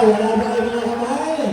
wala ba kayo mga kamay?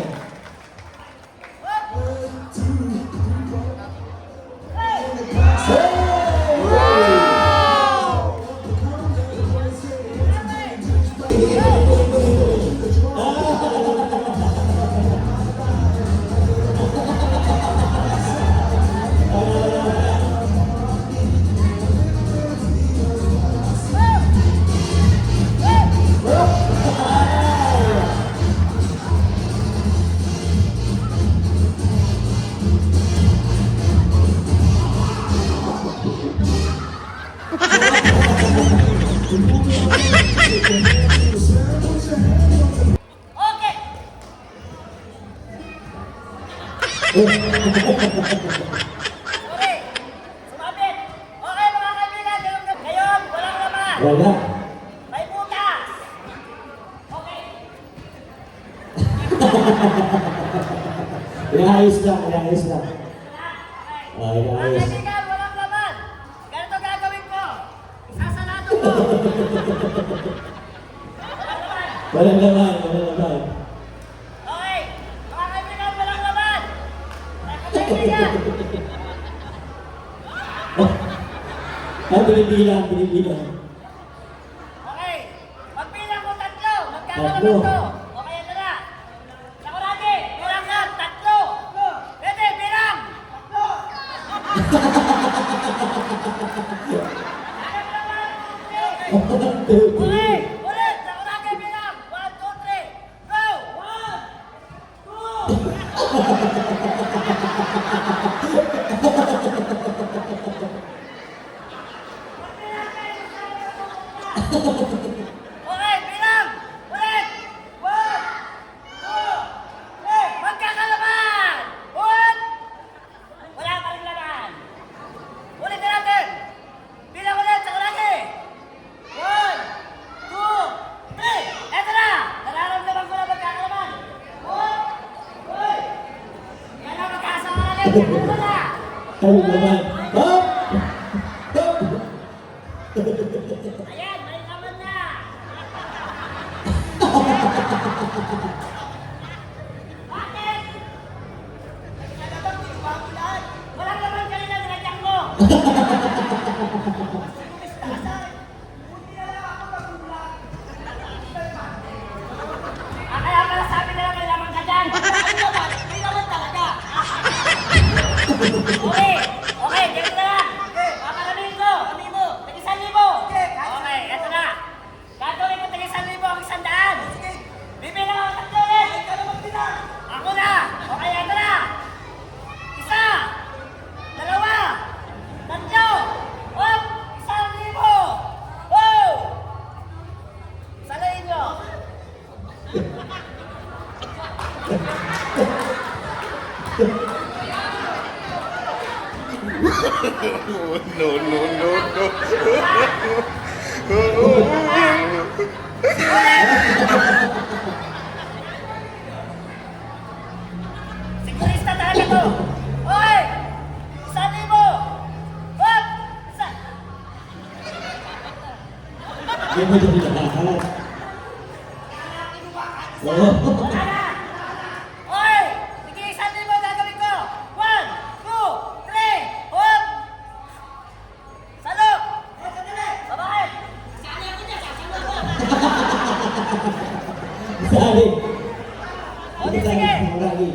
Okay, sumabit. Okay mga kaibigan, ngayon walang laman. Wala. May butas. Okay. Inaayos lang, inaayos lang. Okay. Mga Inaayos. kaibigan, walang laman. Ganito gagawin ko. Isasalado ko. Walang laman. Walang laman, walang laman. Okay. Mga kaibigan, walang laman. Mga kaibigan. Binibilang, binibilang. Okay. Pagbilang ko tatlo, magkano Tatlo. naman to? Okay, ito na. Sakurati, bilang yan, tatlo. Pwede, bilang. Okay, ulit. Sakurati, bilang. 1, 2, 3. Go! 1, 2. Okay, bilang. Ulit. 1, 2, 3. Magkakalaman. Ulit. Wala pa rin laman. Ulit na natin. Bilang ulit, sakurati. 1, 2, 3. Eto na. Nararamdaman ko na magkakalaman. Uy. Yan na, magkasama natin. Eto na. Walang laman. Hop! Hop! Ayan, may laman na. Bakit? Walang laman kanina, nilagyan ko. Kaya pala sabi nila may laman ka dyan. May laman talaga. Okay, okay, ganito na lang. Papalamin ko. Tag-1,000. Okay, eto na. Gagawin ko tag-1,000 ang 100. Bibilang ako tatlo ulit. Ako na. Okay, eto na. 1, 2, 3. Hop, 1,000. Wow! Salayin nyo. No, no, no, no. Sigurista talaga to. Okay! 1,000. Hop! Hindi mo dyan lahat. Oo. Wala na! Okay! Sige, 1,000 gagawin ko. 1, 2, 3. Hop! Salok! Sabay! Sali ako dyan, sasalo ko. Sali. Okay, sige. Sali.